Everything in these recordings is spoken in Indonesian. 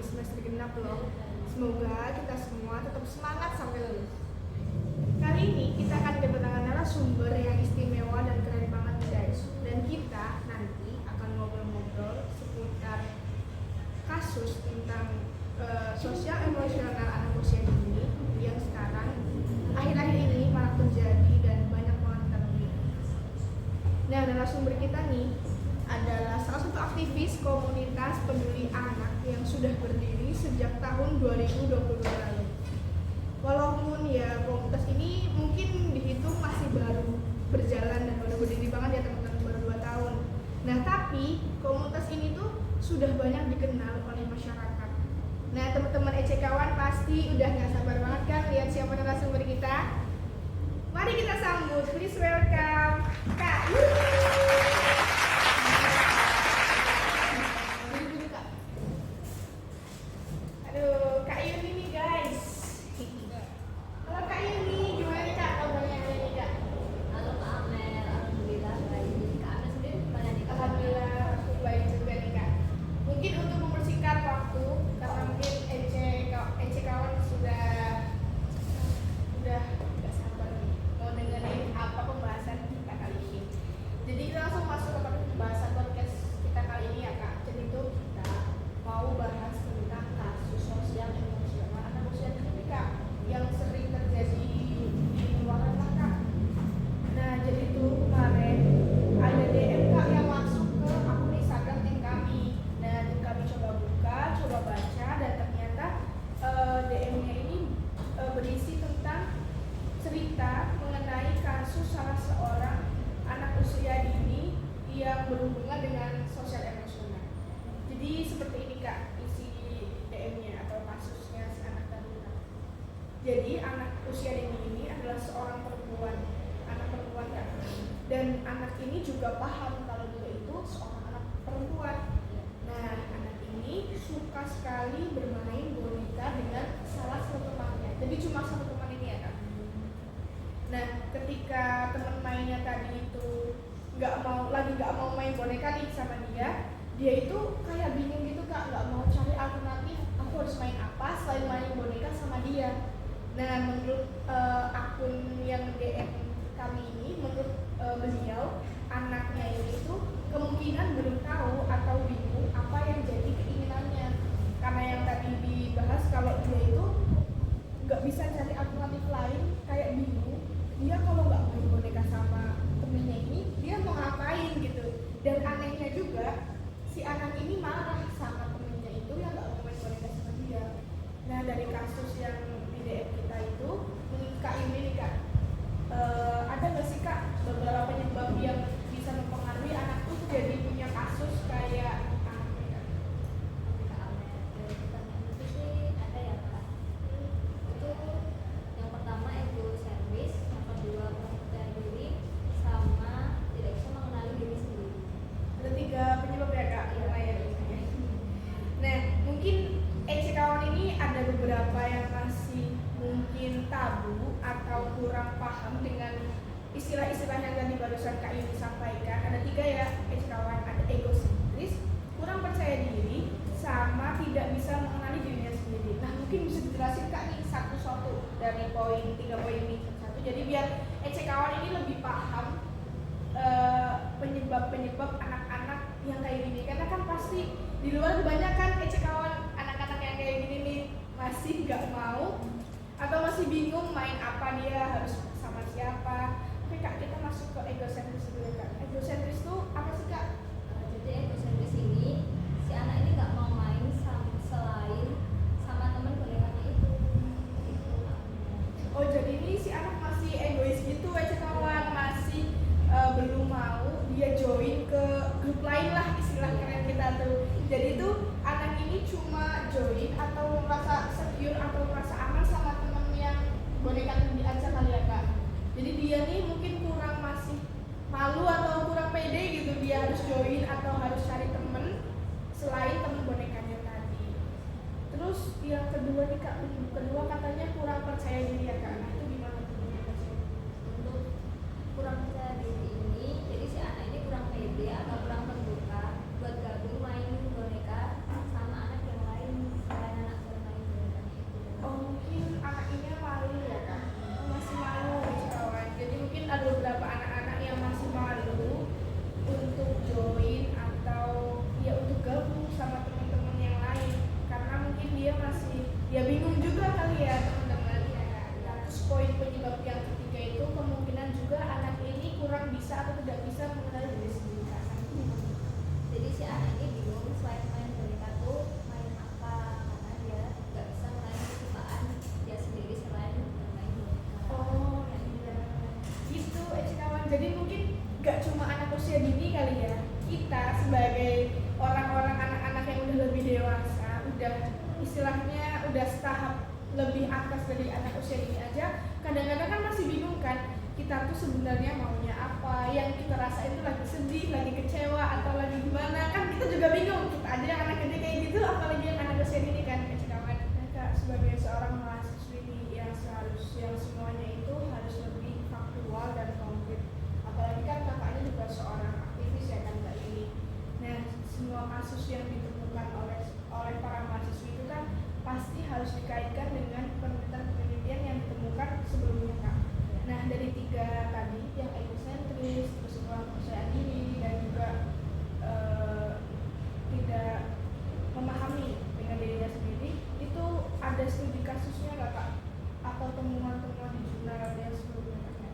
semester genap loh. Semoga kita semua tetap semangat sampai lulus. Kali ini kita akan kedatangan narasumber yang istimewa dan keren banget guys. Dan kita nanti akan ngobrol-ngobrol seputar kasus tentang sosial emosional anak usia dini yang sekarang akhir-akhir ini marak terjadi dan banyak banget kita temui. Nah, narasumber kita nih adalah salah satu aktivis komunitas peduli anak yang sudah berdiri sejak tahun 2020 lalu. Walaupun ya komunitas ini mungkin dihitung masih baru berjalan dan baru berdiri banget ya teman-teman, baru 2 tahun. Nah, tapi komunitas ini tuh sudah banyak dikenal oleh masyarakat. Nah, teman-teman ECKawan pasti udah gak sabar banget kan lihat siapa narasumber kita. Mari kita sambut, please welcome Kak Yuni. Aduh, Kak Yuni nih guys. Halo Kak Yuni, gimana nih Kak kabarnya hari ini Kak? Halo Kak Amel, alhamdulillah baik. Kak Amel sendiri gimana nih? Alhamdulillah aku baik juga nih Kak. Mungkin untuk mempersingkat waktu, karena mungkin EC kawan sudah gak sabar nih mau dengerin apa pembahasan kita kali ini. Jadi kita langsung masuk ke topik pembahasan podcast kita kali ini ya Kak. Jadi itu kita mau bahas tentang kasus sosial emosional anak usia dini Kak yang sering terjadi di luar sana Kak. Nah, jadi itu kemarin ada DM Kak yang masuk ke akun Instagram tim kami. Nah, tim kami coba buka, coba baca, dan ternyata DM-nya ini berisi tentang cerita mengenai kasus salah seorang anak usia dini yang berhubungan dengan sosial emosional. Jadi seperti ini Kak isi DM-nya atau kasusnya si anak tadi. Jadi anak usia dini ini adalah seorang perempuan, anak perempuan Kak. Dan anak ini juga paham kalau dia itu seorang anak perempuan. Nah, anak ini suka sekali bermain boneka dengan salah satu temannya. Jadi cuma satu teman ini ya Kak. Nah, ketika teman mainnya tadi itu nggak mau main boneka nih sama dia itu kayak bingung gitu Kak, nggak mau cari alternatif. Aku harus main apa selain main boneka sama dia. Nah, menurut akun yang DM kami ini, menurut beliau, anaknya ini tuh kemungkinan belum tahu atau bingung apa yang jadi keinginannya. Karena yang tadi dibahas kalau dia itu nggak bisa cari alternatif lain, kayak bingung. Dia kalau nggak main boneka sama temennya ini, dia mau ngapain gitu. Dan anehnya juga, si anak ini marah sama temennya itu yang nggak mau main boneka sama dia. Nah, dari kasus yang di DM kita itu, menurut Kak Yuni nih Kak, ada nggak sih Kak beberapa penyebab yang bisa mempengaruhi anak tuh jadi punya kasus kayak anak ini Kak? Kak Amel, dari pertanyaan itu sih ada ya Kak. Itu yang pertama egoservis, yang kedua kurang percaya diri, sama tidak bisa mengenali diri sendiri. Ada 3 penyebab ya Kak? Iya. Lumayan. Nah, mungkin kawan ini ada beberapa yang masih mungkin tabu atau kurang paham dengan istilah-istilah yang tadi barusan Kak Yuni sampaikan. Ada 3 ya kawan, ada egosentris, kurang percaya diri, sama tidak bisa mengenali dirinya sendiri. Nah, mungkin bisa dijelasin Kak nih satu-satu dari 3 poin ini satu. Jadi biar kawan ini lebih paham penyebab-penyebab anak-anak yang kayak gini. Karena kan pasti di luar kebanyakan kawan anak-anak yang kayak gini nih masih nggak mau atau masih bingung main apa, dia harus sama siapa. Oke Kak, kita masuk ke egosentris dulu Kak. Egosentris itu apa sih Kak? Jadi egoservis ini, si anak ini nggak mau main selain sama teman bonekanya itu. Gitu, Kak Amel. Oh, jadi ini si anak masih egois gitu kawan, masih belum mau dia join ke grup lain lah, istilah keren kita tuh. Jadi itu anak ini cuma join atau merasa secure atau merasa aman sama temen yang boneka ini aja kali ya Kak. Jadi dia nih mungkin kurang masih malu atau kurang pede gitu, dia harus join atau harus cari temen selain temen bonekanya tadi. Terus yang kedua nih Kak, kedua katanya kurang percaya diri ya Kak. Nah, itu gimana tuh? Untuk kurang percaya diri ini, jadi si anak ini kurang pede atau kurang terbuka buat gabung main boneka sama anak yang lain. dia masih ya bingung juga kali ya teman-teman ya kan. Nah, terus poin penyebab yang ketiga itu kemungkinan juga anak ini kurang bisa atau tidak bisa mengenali diri sendiri. Kak. Jadi si anak ini bingung selain main boneka tuh main apa, karena dia nggak bisa mengenali kesukaan dia sendiri selain bermain boneka. Oh iya, gitu kawan. Jadi mungkin gak cuma anak usia dini kali ya, kita sebagai orang-orang anak-anak yang udah lebih dewasa, udah istilahnya udah setahap lebih atas dari anak usia dini aja, kadang-kadang kan masih bingung kan, kita tuh sebenarnya maunya apa, yang kita rasa itu lagi sedih, lagi kecewa, atau lagi gimana, kan kita juga bingung, kita aja yang anak gede kayak gitu, apalagi yang anak usia dini kan, kawan. Nah, Kak, sebagai seorang mahasiswi yang semuanya itu harus lebih faktual dan konkret. Apalagi kan kakaknya juga seorang aktivis ya kan Mbak ini. Nah, semua kasus yang ditemukan oleh para mahasiswa itu kan pasti harus dikaitkan dengan penelitian yang ditemukan sebelumnya Kak. Nah, dari tiga tadi yang egosentris, terus kurang percaya diri dan juga tidak memahami dengan dirinya sendiri, itu ada studi kasusnya nggak Kak? Atau temuan-temuan di jurnal yang sebelumnya Kak?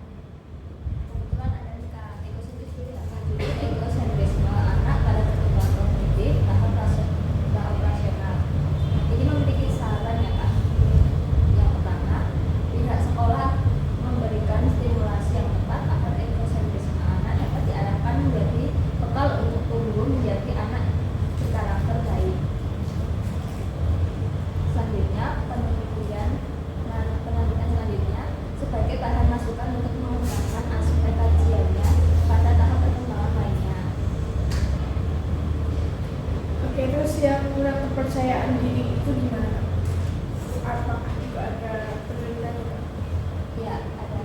Kebetulan ada nih Kak, egosentris dulu ya Kak. Jadi egosentrisme anak pada pertumbuhan kognitif tahap rasional. Ini memiliki saran ya Kak. Yang pertama, pihak sekolah memberikan stimulasi yang tepat agar egosentrisme anak dapat diarahkan menjadi bekal untuk tumbuh menjadi anak berkarakter baik. Selanjutnya, penelitian selanjutnya sebagai bahan masukan untuk mengembangkan aspek kajiannya pada tahap perkembangan lainnya. Oke, terus yang kurang kepercayaan diri itu gimana Kak? Apakah juga ada penelitian Kak? Ya, ada.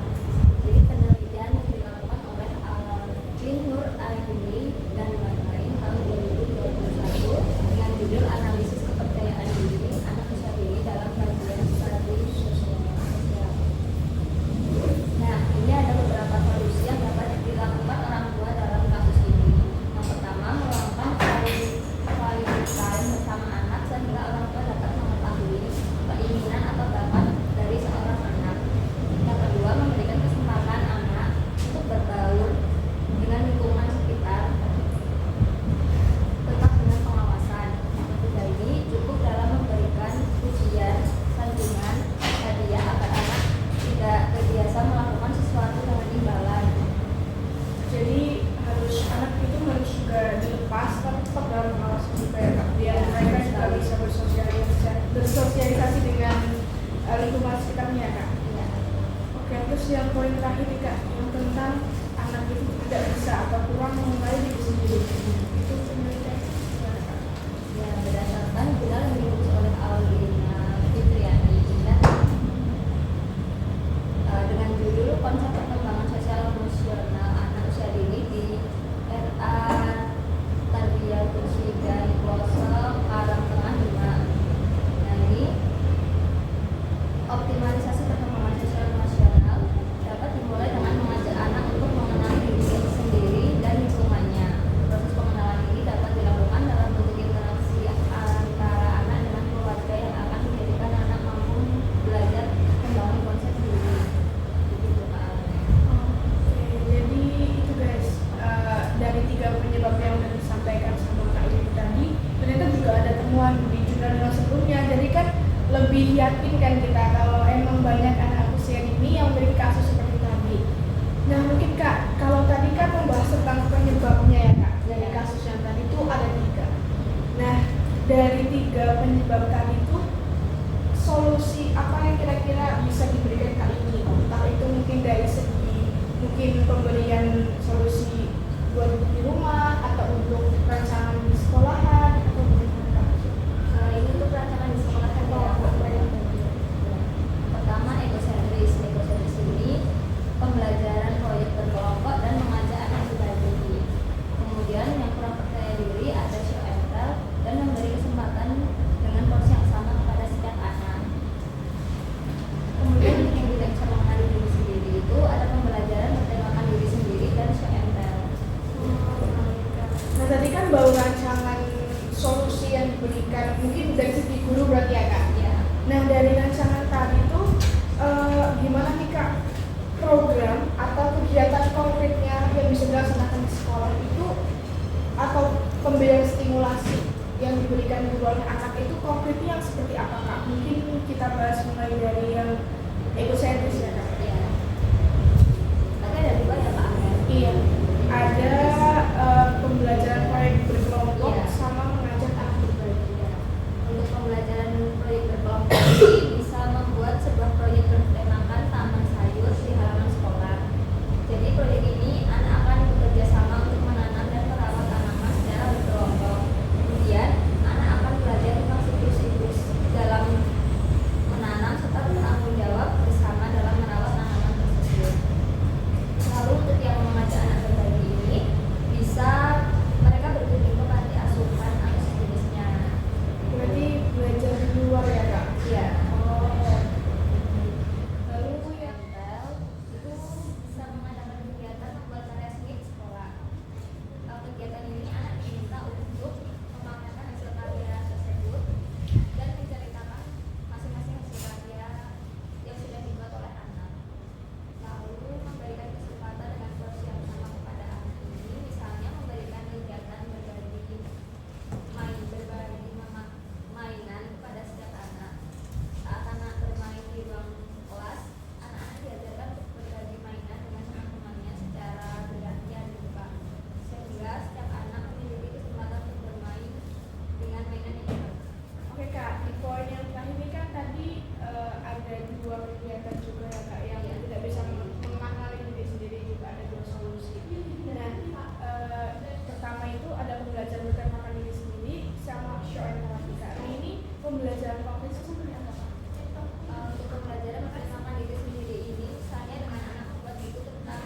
Jadi penelitian yang dilakukan oleh Alvin Nur Aini dan lain-lain tahun 2021 dengan judul analisis kepercayaan diri anak usia dini dalam kajian studi sosial. Nah, ini ada beberapa solusi yang dapat dilakukan orang tua dalam kasus ini. Yang pertama, melakukan quality time bersama anak sehingga orang tua dapat mengetahui keinginan atau bakat dari seorang anak. Yang kedua, memberikan kesempatan anak untuk bergaul dengan lingkungan sekitar, tetap dengan pengawasan. Yang ketiga ini cukup dalam memberikan pujian, sanjungan, hadiah agar anak tidak terbiasa melakukan sesuatu dengan imbalan. Jadi anak itu harus juga dilepas tapi tetap dalam pengawasan juga ya Kak, biar mereka juga bisa bersosialisasi dengan lingkungan sekitarnya Kak. Ya. Oke, terus yang poin terakhir nih Kak, yang tentang anak itu tidak bisa atau kurang mengenali diri sendiri. Itu penelitian gimana Kak? Ya, berdasarkan jurnal yang diuji oleh Aulina Fitriani dengan judul konsep perkembangan sosial emosional anak usia dini di RA Tarbiyatun Syiddah Pelosok Karangtengah 5. Nah, ini optimalisasi perkembangan sosial emosional dapat dimulai dengan mengajak anak untuk mengenali diri sendiri dan lingkungannya. Proses pengenalan ini dapat dilakukan dalam bentuk interaksi antara anak dengan keluarga yang akan menjadikan anak mampu belajar membangun konsep diri. Begitu Kak. Oke, jadi itu guys, dari tiga penyebab yang sudah disampaikan sama Kak Ibu tadi, ternyata juga ada temuan di jurnal sebelumnya. Jadi kan lebih yakin kan kita kalau emang banyak anak usia dini yang memiliki kasus seperti tadi. Nah mungkin Kak, kalau tadi kan membahas tentang penyebabnya ya Kak, dari kasus yang tadi itu ada tiga. Nah dari tiga penyebab tadi itu solusi apa yang kira-kira bisa diberikan kali ini? Entah itu mungkin dari segi pemberian solusi buat di rumah atau untuk rancangan di sekolahan atau bagaimana? Ini untuk rancangan di sekolah kan ya. Pertama, egosentris. Egosentris ini pembelajaran proyek berkelompok dan mengajak anak berbagi. Kemudian yang kurang percaya diri ada show and tell dan memberi kesempatan dengan porsi yang sama kepada setiap anak. Kemudian yang tidak bisa mengenali diri sendiri itu ada pembelajaran bertemakan diri sendiri dan show and tell. Nah tadi kan berarti ya kak. Ya. Nah dari rancangan tadi tuh gimana nih kak program atau kegiatan konkretnya yang bisa dilaksanakan di sekolah itu atau pemberian stimulasi yang diberikan guru oleh anak itu konkretnya yang seperti apa kak? Mungkin kita bahas mulai dari yang egosentris ya kak. Ya. Tapi ada dua ya Pak Amel. Iya, ada pembelajaran proyek berkelompok Iya. sama mengajak anak berbagi. Ya. Untuk pembelajaran proyek berkelompok ini bisa membuat sebuah proyek bertemakan taman sayur di halaman sekolah. Jadi proyek ini anak akan bekerja sama untuk menanam dan merawat tanaman secara berkelompok. Kemudian anak akan belajar tentang siklus-siklus dalam menanam serta bertanggung jawab bersama dalam merawat tanaman tersebut. Lalu untuk yang mengajak anak berbagi ini bisa mereka berkunjung ke panti asuhan atau sejenisnya. Berarti belajar di luar ya kak? Iya. Oh. Lalu yang itu bisa mengadakan kegiatan membuat karya seni di sekolah. Kegiatan ini anak diminta untuk memamerkan hasil karya tersebut dan menceritakan masing-masing hasil karya yang sudah dibuat oleh anak. Lalu memberikan kesempatan dengan porsi yang sama kepada anak ini, misalnya memberikan kegiatan berbagi mainan kepada setiap anak. Saat anak bermain di ruang kelas, anak-anak diajarkan untuk berbagi mainan dengan teman-temannya secara bergantian gitu Pak. Sehingga setiap anak memiliki kesempatan untuk bermain dengan mainan yang dibawa. Oke kak, di poin yang terakhir ini kan tadi ada dua kegiatan juga ya kak yang Iya. tidak bisa mengenali diri sendiri, juga ada dua solusi. Nah pertama itu ada pembelajaran bertemakan diri sendiri sama show and tell kak. Nah, ini pembelajaran konkret seperti apa kak? Untuk pembelajaran memperkenalkan diri sendiri ini misalnya dengan anak membuat buku tentang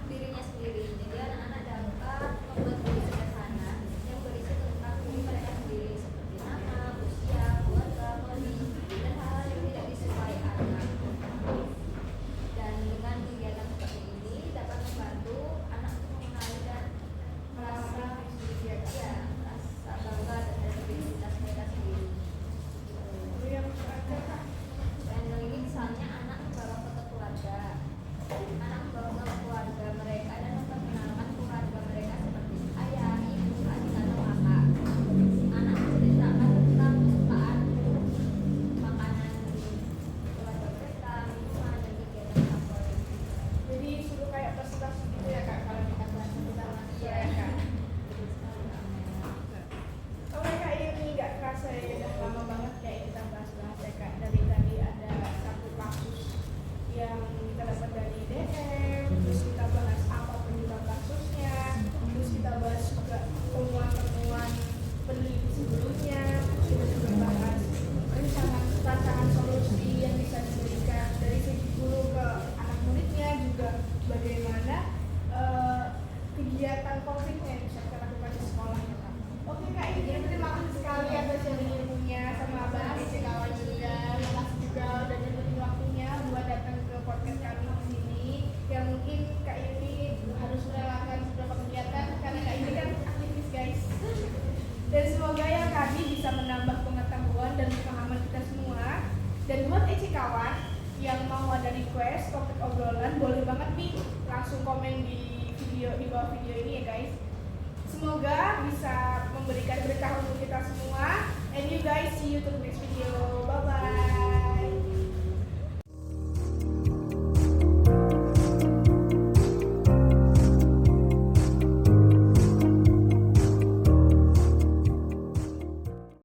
dirinya sendiri. Jadi anak-anak dapat membuat buku sederhana yang berisi tentang diri mereka sendiri seperti nama, usia, keluarga, hobi, dan hal-hal yang tidak disukai anak. Dan dengan kegiatan seperti ini dapat membantu anak untuk mengenali dan merasa merasa bangga terhadap identitas mereka sendiri. Lalu yang terakhir kak? Random ini misalnya anak membawa foto keluarga, anak membawa foto keluarga mereka dan memperkenalkan keluarga mereka seperti ayah, ibu, adik atau kakak. Anak menceritakan tentang kesukaan makanan keluarga mereka, minuman dan kegiatan favorit. Jadi suruh kayak presentasi gitu ya kak kalau kita bahas tentang Iya ya kak. Betul sekali, Amel. Oke kak, ini nggak kerasa ya, udah lama banget kayak kita bahas-bahas ya kak. Dari tadi ada satu kasus yang kita dapat dari DM, terus kita bahas apa penyebab kasusnya, terus kita bahas juga temuan-temuan peneliti sebelumnya, terus kita juga bahas rancangan solusi yang bisa diberikan dari segi guru ke anak muridnya, juga bagaimana kegiatan konkretnya yang bisa kita lakukan di sekolah ya kak. Oke kak, ini terima kasih sekali atas sharing ilmunya sama abang Ece kawan juga. Makasih juga udah nyempetin waktunya buat datang ke podcast kami di sini. Yang mungkin kak ini harus merelakan beberapa kegiatan karena kak ini kan aktivis guys. Dan semoga ya kami bisa menambah pengetahuan dan pemahaman kita semua. Dan buat Ece kawan yang mau ada request topik obrolan, boleh banget nih langsung komen di bawah video ini ya guys. Semoga bisa memberikan berkah untuk kita semua. And you guys, see you to the next video.